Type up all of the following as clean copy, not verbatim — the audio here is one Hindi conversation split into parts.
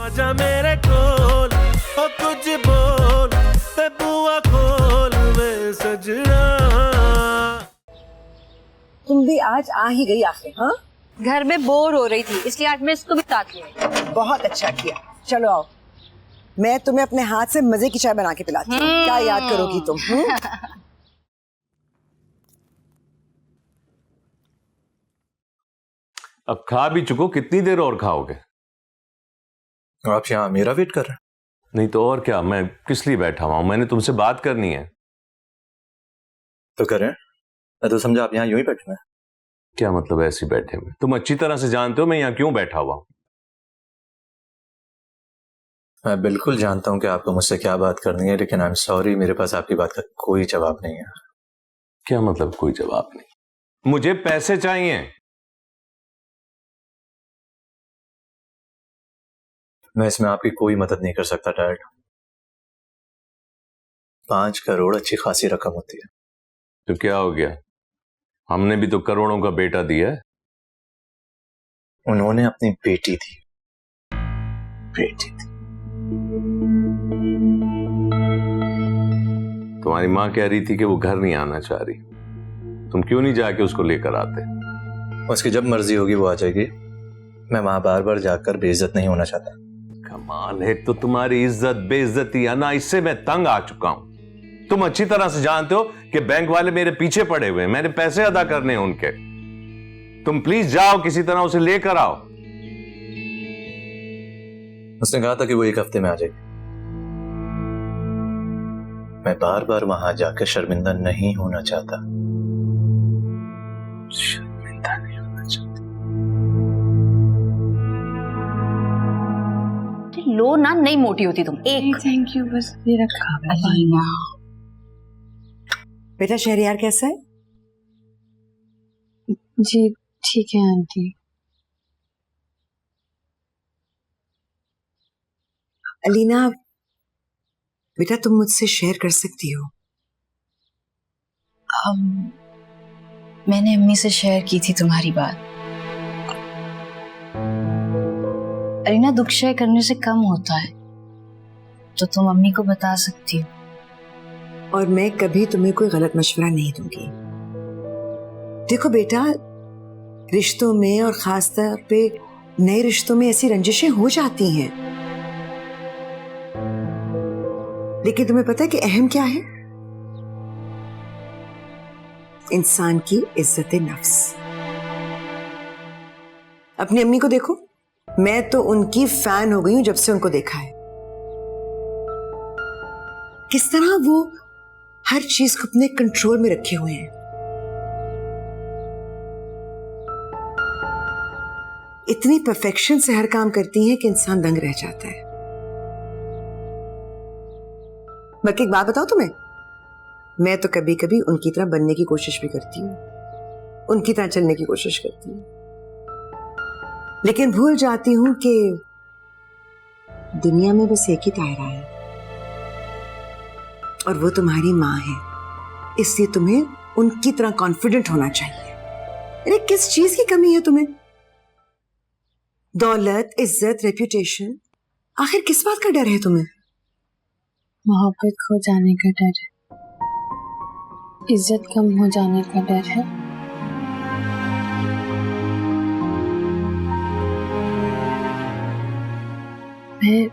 आजा मेरे कोल ओ कुछ बोल ते बुआ खोल वे सजना। तुम भी आज आ ही गई आखिर। हाँ, घर में बोर हो रही थी इसलिए आज मैं इसको भी साथ ले आई। बहुत अच्छा किया। चलो आओ, मैं तुम्हें अपने हाथ से मजे की चाय बना के पिलाती हूँ। क्या याद करोगी तुम? अब खा भी चुको, कितनी देर और खाओगे? आप यहाँ मेरा वेट कर रहे हैं? नहीं तो और क्या, मैं किस लिए बैठा हुआ हूं? मैंने तुमसे बात करनी है। तो करें, मैं तो समझा आप यहाँ यूं ही बैठे हैं। क्या मतलब ऐसे बैठे हुए? तुम अच्छी तरह से जानते हो मैं यहाँ क्यों बैठा हुआ हूं। मैं बिल्कुल जानता हूँ कि आपको मुझसे क्या बात करनी है, लेकिन आई एम सॉरी, मेरे पास आपकी बात का कोई जवाब नहीं है। क्या मतलब कोई जवाब नहीं? मुझे पैसे चाहिए। मैं इसमें आपकी कोई मदद नहीं कर सकता डैड। 5 करोड़ अच्छी खासी रकम होती है। तो क्या हो गया, हमने भी तो करोड़ों का बेटा दिया है। उन्होंने अपनी बेटी दी। बेटी थी। तुम्हारी माँ कह रही थी कि वो घर नहीं आना चाह रही, तुम क्यों नहीं जाके उसको लेकर आते? उसकी जब मर्जी होगी वो आ जाएगी। मैं वहां बार बार जाकर बेइज्जत नहीं होना चाहता। कमाल है, तो तुम्हारी इज्जत बेइज्जती है ना, इससे मैं तंग आ चुका हूं। तुम अच्छी तरह से जानते हो कि बैंक वाले मेरे पीछे पड़े हुए हैं, मैंने पैसे अदा करने हैं उनके। तुम प्लीज जाओ, किसी तरह उसे लेकर आओ। उसने कहा था कि वो 1 हफ्ते में आ जाएगी। मैं बार बार वहां जाकर शर्मिंदा नहीं होना चाहता। शर्मिंदा नहीं होना चाहता। लो ना, नहीं मोटी होती तुम। एक थैंक यू, बस ये रखा अलीना। बेटा शहरियार कैसा है? जी ठीक है आंटी। अलीना बेटा, तुम मुझसे शेयर कर सकती हो। मैंने अम्मी से शेयर की थी तुम्हारी बात। अलीना, दुख शेयर करने से कम होता है, तो तुम अम्मी को बता सकती हो। और मैं कभी तुम्हें कोई गलत मशवरा नहीं दूंगी। देखो बेटा, रिश्तों में और खास तौर पे नए रिश्तों में ऐसी रंजिशें हो जाती हैं, लेकिन तुम्हें पता है कि अहम क्या है? इंसान की इज्जत नफ्स। अपनी अम्मी को देखो, मैं तो उनकी फैन हो गई हूं जब से उनको देखा है। किस तरह वो हर चीज को अपने कंट्रोल में रखे हुए हैं। इतनी परफेक्शन से हर काम करती हैं कि इंसान दंग रह जाता है। बल्कि एक बात बताऊं तुम्हें, मैं तो कभी कभी उनकी तरह बनने की कोशिश भी करती हूँ, उनकी तरह चलने की कोशिश करती हूँ, लेकिन भूल जाती हूं कि दुनिया में बस एक ही दायरा है और वो तुम्हारी माँ है। इसलिए तुम्हें उनकी तरह कॉन्फिडेंट होना चाहिए। अरे किस चीज की कमी है तुम्हें? दौलत, इज्जत, रेप्यूटेशन, आखिर किस बात का डर है तुम्हें? मोहब्बत खो जाने का डर है, इज्जत कम हो जाने का डर है। मैं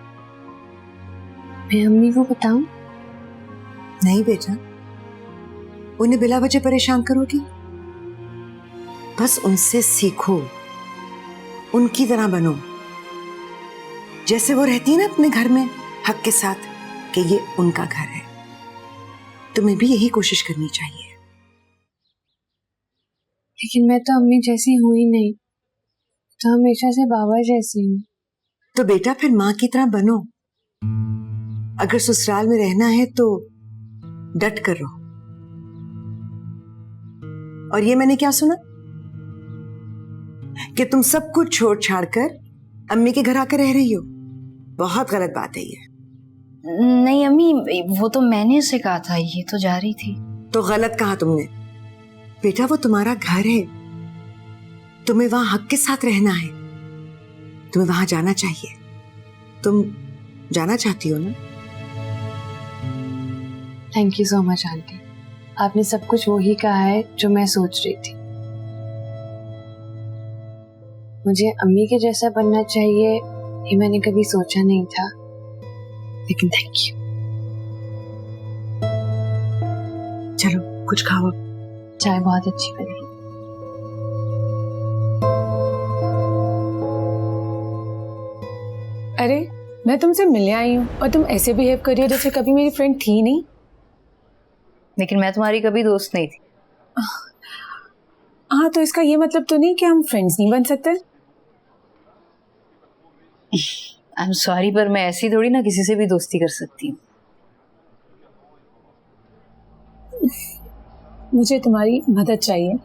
अम्मी को बताऊं? नहीं बेटा, उन्हें बिला वजह परेशान करोगी? बस उनसे सीखो, उनकी तरह बनो, जैसे वो रहती है ना अपने घर में हक के साथ कि ये उनका घर है। तुम्हें भी यही कोशिश करनी चाहिए। लेकिन मैं तो अम्मी जैसी हूं ही नहीं, तो हमेशा से बाबा जैसी हूँ। तो बेटा फिर माँ की तरह बनो। अगर ससुराल में रहना है तो डट कर रहो। और ये मैंने क्या सुना कि तुम सब कुछ छोड़ छाड़ कर अम्मी के घर आकर रह रही हो? बहुत गलत बात है ये। नहीं अम्मी, वो तो मैंने इसे कहा था, ये तो जा रही थी। तो गलत कहा तुमने बेटा, वो तुम्हारा घर है, तुम्हें वहां हक के साथ रहना है, तुम्हें वहां जाना चाहिए। तुम जाना चाहती हो ना? Thank you so much aunty, आपने सब कुछ वही कहा है जो मैं सोच रही थी। मुझे अम्मी के जैसा बनना चाहिए ये मैंने कभी सोचा नहीं था, लेकिन थैंक यू। चलो कुछ खाओ। चाय बहुत अच्छी बनी। अरे मैं तुमसे मिलने आई हूँ और तुम ऐसे बिहेव कर रही हो जैसे कभी मेरी फ्रेंड थी नहीं। लेकिन मैं तुम्हारी कभी दोस्त नहीं थी। हाँ, तो इसका ये मतलब तो नहीं कि हम फ्रेंड्स नहीं बन सकते। आई एम सॉरी, पर मैं ऐसी थोड़ी ना किसी से भी दोस्ती कर सकती हूँ। मुझे तुम्हारी मदद चाहिए।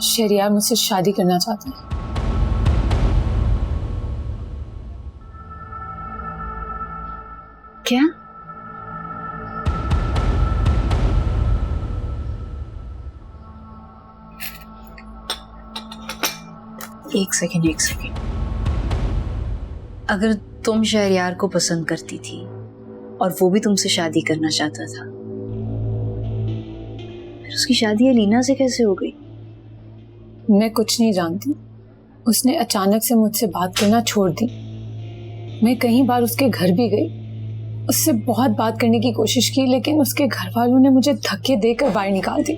शहरियार मुझसे शादी करना चाहता है। क्या? एक सेकेंड। अगर तुम शहरयार को पसंद करती थी और वो भी तुमसे शादी करना चाहता था, फिर उसकी शादी अलीना से कैसे हो गई? मैं कुछ नहीं जानती। उसने अचानक से मुझसे बात करना छोड़ दी। मैं कई बार उसके घर भी गई, उससे बहुत बात करने की कोशिश की, लेकिन उसके घर वालों ने मुझे धक्के देकर बाहर निकाल दी।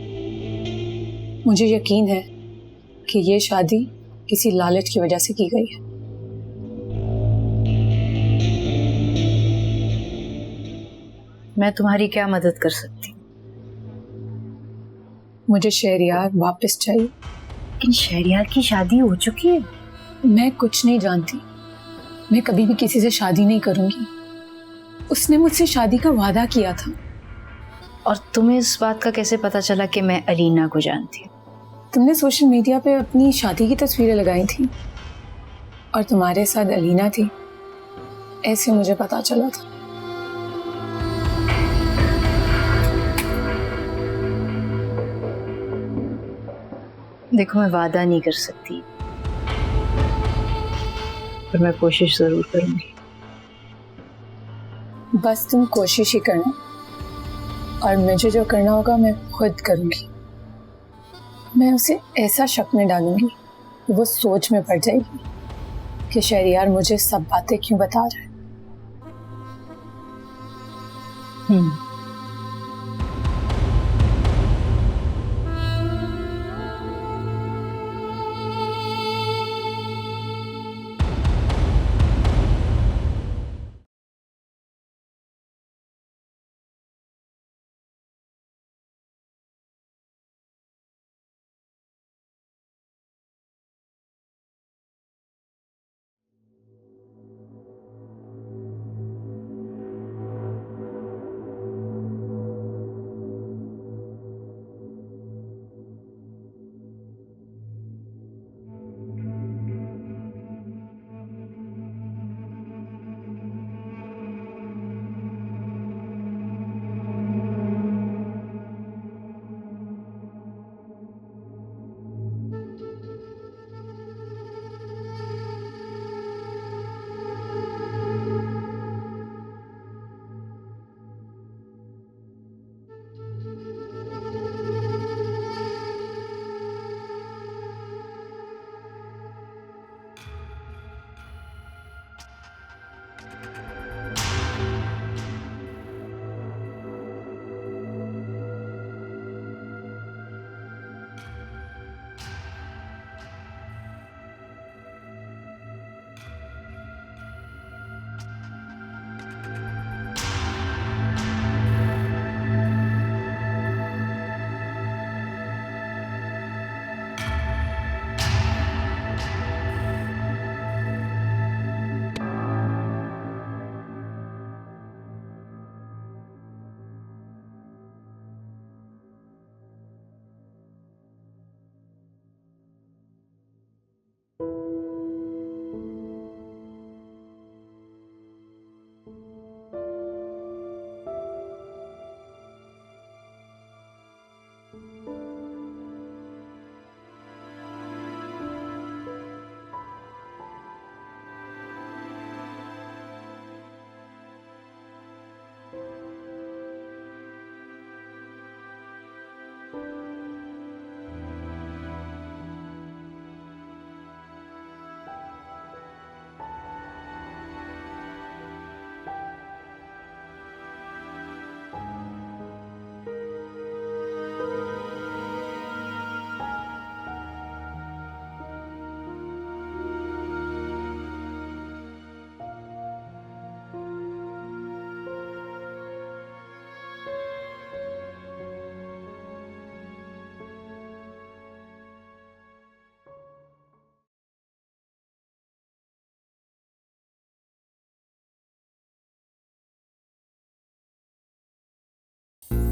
मुझे यकीन है कि ये शादी किसी लालच की वजह से की गई है। मैं तुम्हारी क्या मदद कर सकती हूँ? मुझे शहरियार वापस चाहिए। लेकिन शहरयार की शादी हो चुकी है। मैं कुछ नहीं जानती। मैं कभी भी किसी से शादी नहीं करूंगी। उसने मुझसे शादी का वादा किया था। और तुम्हें इस बात का कैसे पता चला कि मैं अलीना को जानती हूँ? तुमने सोशल मीडिया पे अपनी शादी की तस्वीरें लगाई थी और तुम्हारे साथ अलीना थी, ऐसे मुझे पता चला था। देखो, मैं वादा नहीं कर सकती, पर मैं कोशिश जरूर करूंगी। बस तुम कोशिश ही करना और मुझे जो करना होगा मैं खुद करूंगी। मैं उसे ऐसा शक में डालूंगी कि वो सोच में पड़ जाएगी कि शहरियार मुझे सब बातें क्यों बता रहा है।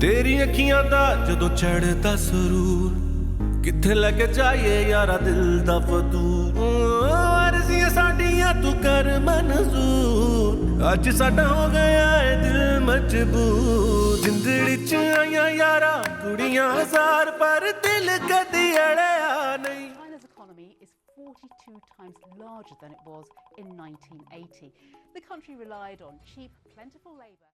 तेरी अखियां दा जदों चढ़दा सुरूर किथे लेके जाइए यारा दिल दा फतूर अर्जियां साडियां तू कर मंजूर अज साडा हो गया है दिल मजबूर जिंदड़ी च आइयां यारा कुड़ियां हजार पर दिल कदी अड़िया नहीं China's economy is 42 times larger than it was in 1980. The country relied on cheap, plentiful labour.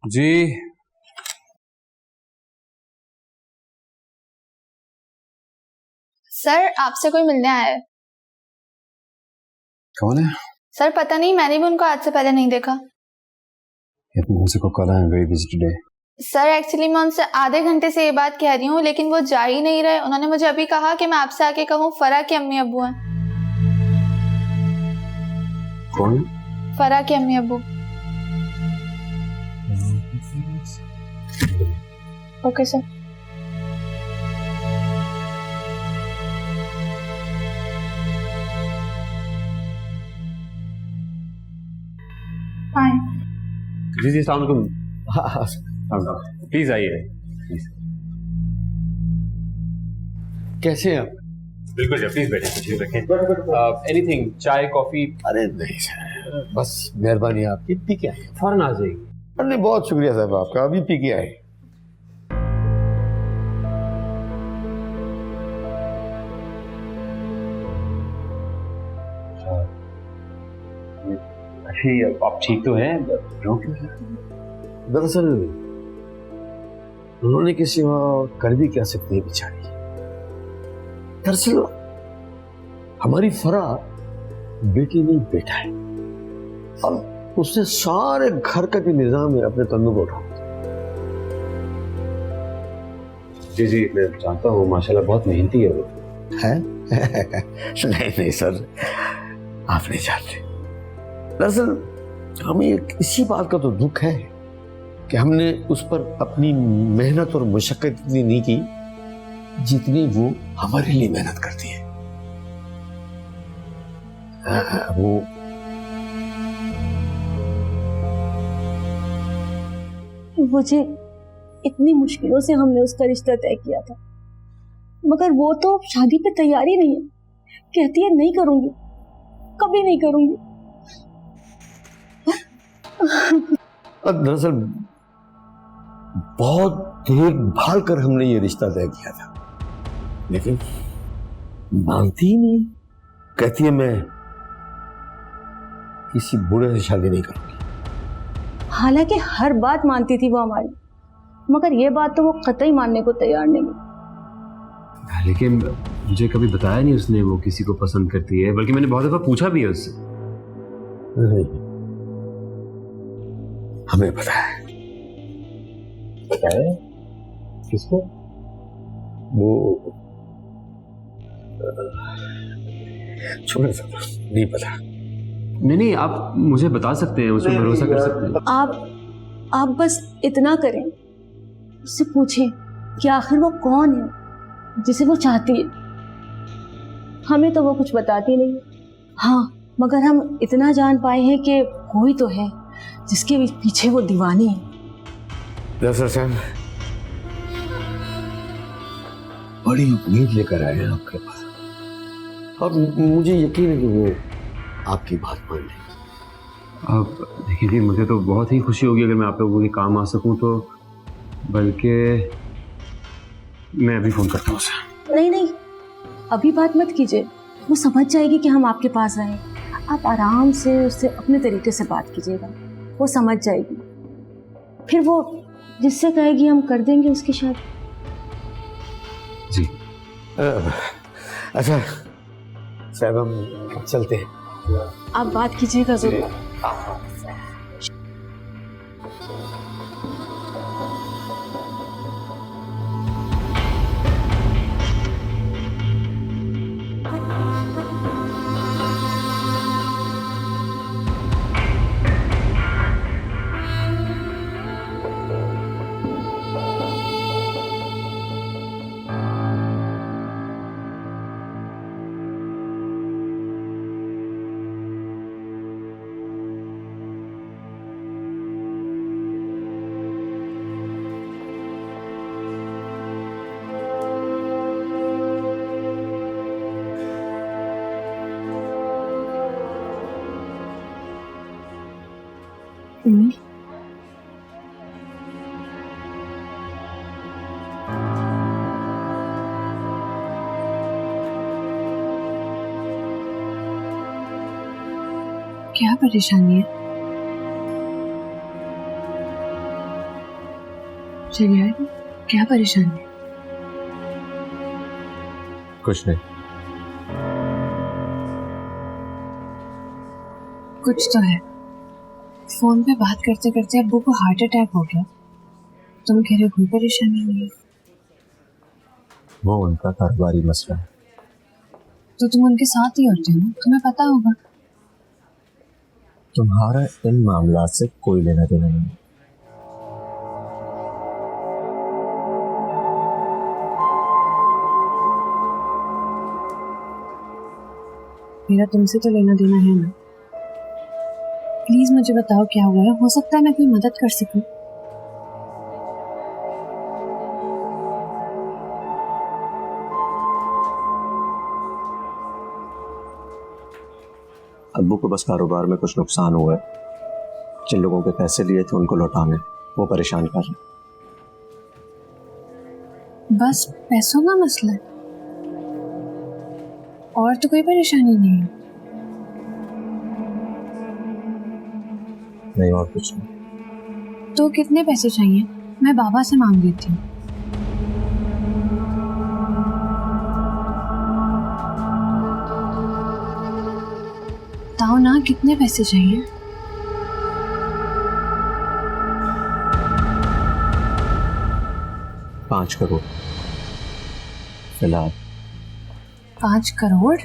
जी सर आपसे कोई मिलने आया है। कौन है? सर पता नहीं, मैंने भी उनको आज से पहले नहीं देखा। मुझे को कल है very busy today. Sir actually मैं उनसे आधे घंटे से ये बात कह रही हूँ लेकिन वो जा ही नहीं रहे। उन्होंने मुझे अभी कहा कि मैं आपसे आके कहूँ फरा के अम्मी अब्बू हैं। कौन? फरा के अम्मी अब्बू। Okay sir. हाय। जी अस्सलाम वालेकुम। प्लीज आइए। कैसे हैं आप? बिल्कुल जी, प्लीज बैठिए, कुछ रखें। एनीथिंग, चाय कॉफी? अरे नहीं सर, बस मेहरबानी आपकी, पी के आइए। फौरन आ जाएगी। अरे बहुत शुक्रिया साहब आपका, अभी पी के आए। आप ठीक तो हैं? दरअसल उन्होंने के सिवा कर भी क्या सकती है बेचारी। दरअसल हमारी फरा बेटी नहीं बेटा है, अब उसने सारे घर का जो निजाम है अपने कंधों पर उठा। जी जी मैं जानता हूँ, माशाल्लाह बहुत मेहनती है वो। है? नहीं नहीं सर, आप नहीं जानते। दरअसल हमें इसी बात का तो दुख है कि हमने उस पर अपनी मेहनत और मशक्कत इतनी नहीं की जितनी वो हमारे लिए मेहनत करती है। वो मुझे इतनी मुश्किलों से हमने उसका रिश्ता तय किया था, मगर वो तो शादी पे तैयार ही नहीं है। कहती है नहीं करूंगी, कभी नहीं करूंगी। दरअसल बहुत देखभाल कर हमने ये रिश्ता तय किया था, लेकिन मानती ही नहीं। कहती है मैं किसी बूढ़े से शादी नहीं करूंगी। हालांकि हर बात मानती थी वो हमारी, मगर ये बात तो वो कतई मानने को तैयार नहीं है। लेकिन मुझे कभी बताया नहीं उसने वो किसी को पसंद करती है, बल्कि मैंने बहुत दफा पूछा भी है उससे। हमें पता है। बताया? किसको? वो छोड़ सकता, नहीं पता। नहीं, आप मुझे बता सकते हैं, उसमें भरोसा कर सकते हैं। आप बस इतना करें, उससे पूछें कि आखिर वो कौन है जिसे वो चाहती है। हमें तो वो कुछ बताती नहीं। हाँ, मगर हम इतना जान पाए हैं कि कोई तो है जिसके पीछे वो दीवानी है। दरअसल सैम, बड़ी उम्मीद लेकर आए हैं आपके पास, और मुझे यकीन है कि वो आपकी बात मान लेंगे। अब देखिए, मुझे तो बहुत ही खुशी होगी अगर मैं आप लोगों के काम आ सकूं तो, बल्कि मैं अभी फोन करता हूँ उसे। नहीं, अभी बात मत कीजिए, वो समझ जाएगी कि हम आपके पास आए। आप आराम से उससे अपने तरीके से बात कीजिएगा, वो समझ जाएगी। फिर वो जिससे कहेगी हम कर देंगे उसकी शादी। जी। अच्छा साहब हम चलते हैं। आप बात कीजिएगा जरूर। क्या परेशानी है? चलिए, क्या परेशानी है? कुछ नहीं। कुछ तो है। फोन पे बात करते करते अब्बू को हार्ट अटैक हो गया। तुम कह रहे हो कोई परेशानी नहीं है? वो उनका कारोबारी मसला है। तो तुम उनके साथ ही होते हो, तुम्हें पता होगा। तुम्हारा इन मामलात से कोई लेना देना नहीं। मेरा तुमसे तो लेना देना है ना। प्लीज मुझे बताओ क्या हुआ है, हो सकता है मैं कोई मदद कर सकूं। अब्बू को बस कारोबार में कुछ नुकसान हुआ है। जिन लोगों के पैसे लिए थे उनको लौटाने वो परेशान कर रहे। बस पैसों का मसला है, और तो कोई परेशानी नहीं है। नहीं और कुछ नहीं। तो कितने पैसे चाहिए? मैं बाबा से मांग देती हूँ। बताओ ना, कितने पैसे चाहिए? $5 करोड़ फिलहाल। 5 करोड़?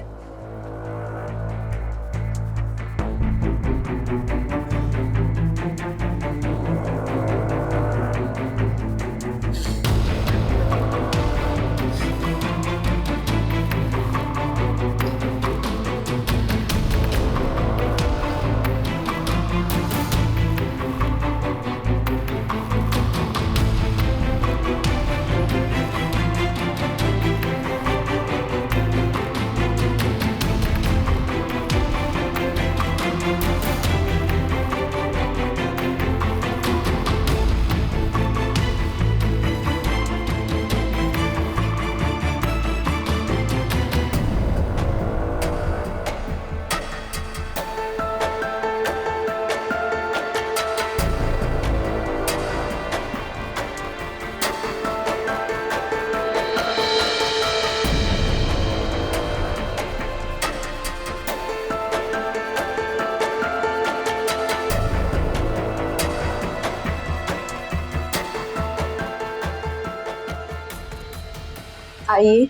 आइए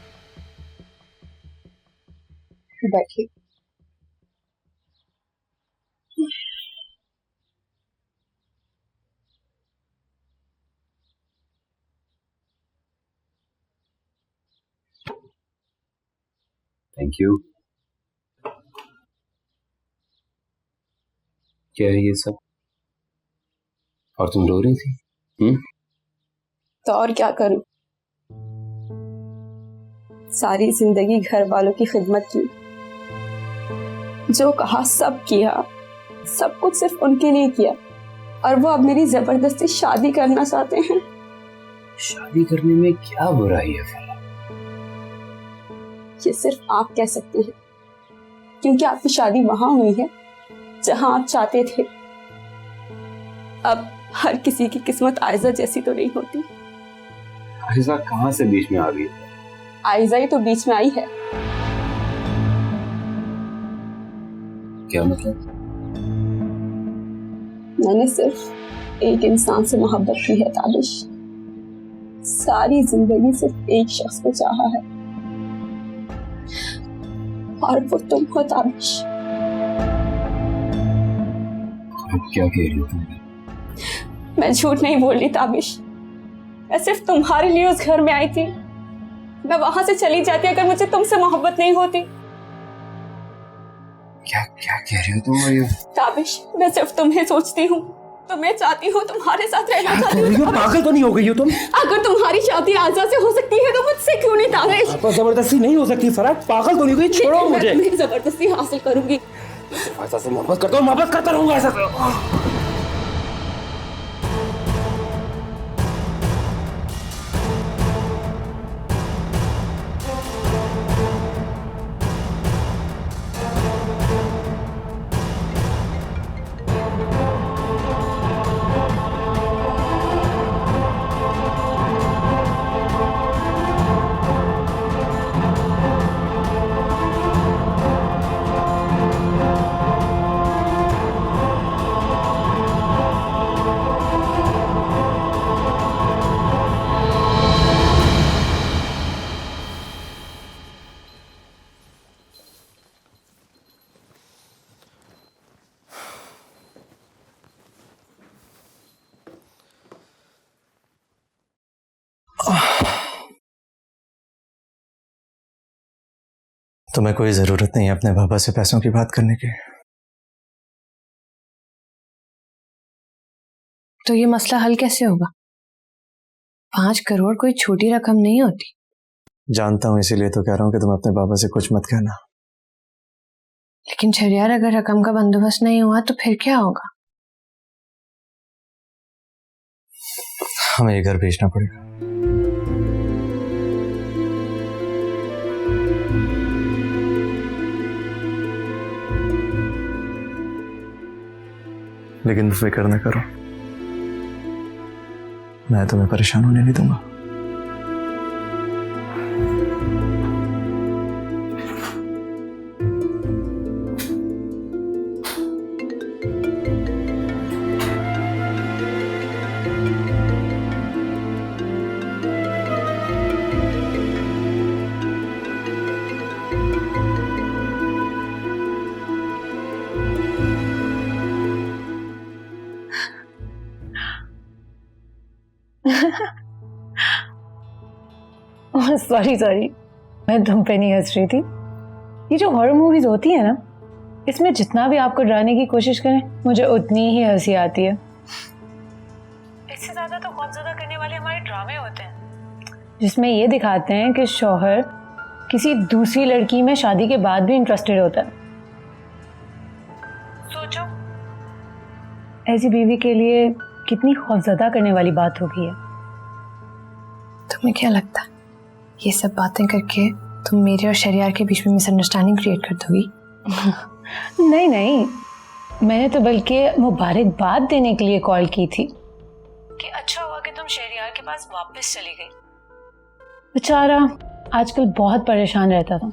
बैठिए। Thank you. क्या है ये सब? और तुम रो रही थी? तो और क्या करूं? सारी जिंदगी घर वालों की खिदमत की, जो कहा सब किया, सब कुछ सिर्फ उनके लिए किया, और वो अब मेरी जबरदस्ती शादी करना चाहते हैं। शादी करने में क्या बुराई है फिर? ये सिर्फ आप कह सकते हैं, क्योंकि आपकी शादी वहां हुई है जहां आप चाहते थे। अब हर किसी की किस्मत आयजा जैसी तो नहीं होती। आयजा कहां से बीच में आ गई? आयजा ही तो बीच में आई है। क्या मतलब? मैंने सिर्फ एक इंसान से मोहब्बत की है ताबिश। सारी जिंदगी सिर्फ एक शख्स को चाहा है और वो तुम हो ताबिश। अब क्या कह रही हो तुम? मैं झूठ नहीं बोल रही ताबिश, मैं सिर्फ तुम्हारे लिए उस घर में आई थी। मैं वहां से चली जाती अगर मुझे तुमसे मोहब्बत नहीं होती। क्या क्या कह रही हो तुम? ये ताबिश, मैं सिर्फ तुम्हें सोचती हूँ, तुम्हें चाहती हूँ, तुम्हारे साथ रहना चाहती हूँ। पागल तो नहीं हो गई हो तुम? अगर तुम्हारी शादी आजा से हो सकती है तो मुझसे क्यों नहीं ताबिश? आप जबरदस्ती नहीं हो सकती फराह, पागल तो नहीं हो गई? छोड़ो मुझे। मैं जबरदस्ती हासिल करूंगी। ऐसा से मोहब्बत करता हूँ, मोहब्बत करता रहूंगा ऐसा। तुम्हें कोई जरूरत नहीं है अपने पापा से पैसों की बात करने की। तो ये मसला हल कैसे होगा? 5 करोड़ कोई छोटी रकम नहीं होती। जानता हूं, इसीलिए तो कह रहा हूं कि तुम अपने पापा से कुछ मत कहना। लेकिन शरियार, अगर रकम का बंदोबस्त नहीं हुआ तो फिर क्या होगा? हमें ये घर बेचना पड़ेगा। लेकिन फिक्र न करो, मैं तुम्हें परेशान होने नहीं दूंगा। सॉरी, मैं तुम पे नहीं हंस रही थी। ये जो हॉरर मूवीज होती है ना, इसमें जितना भी आपको डराने की कोशिश करें, मुझे उतनी ही हंसी आती है। इससे ज्यादा तो खौफजदा करने वाले हमारे ड्रामे होते हैं, जिसमें ये दिखाते हैं कि शौहर किसी दूसरी लड़की में शादी के बाद भी इंटरेस्टेड होता है। सोचो, ऐसी बीवी के लिए कितनी खौफजदा करने वाली बात होगी। तुम्हें क्या लगता है ये सब बातें करके तुम मेरे और शरियार के बीच में मिसअंडरस्टैंडिंग क्रिएट कर दोगी? नहीं, मैंने तो बल्कि मुबारकबाद देने के लिए कॉल की थी कि अच्छा हुआ कि तुम शहरियार के पास वापस चली गई। बेचारा आजकल बहुत परेशान रहता था।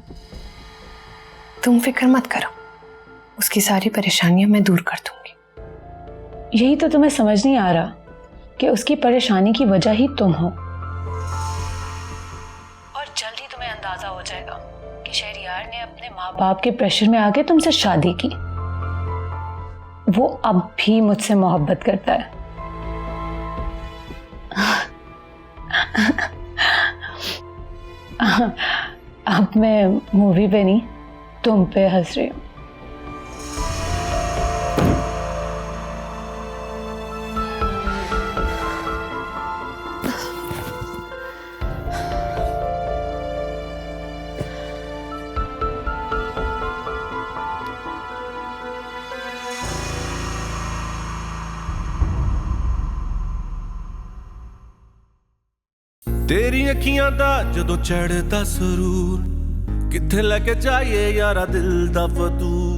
तुम फिक्र मत करो, उसकी सारी परेशानियां मैं दूर कर दूंगी। यही तो तुम्हें समझ नहीं आ रहा कि उसकी परेशानी की वजह ही तुम हो। और जल्द ही तुम्हें अंदाजा हो जाएगा कि शहरियार ने अपने माँ बाप के प्रेशर में आके तुमसे शादी की। वो अब भी मुझसे मोहब्बत करता है। अब मैं मूवी पे नहीं, तुम पे हंस रही हूँ। तेरी अखियां दा जदों चढ़दा सुरूर, किथे लेके जाइए यारा दिल दा फतूर।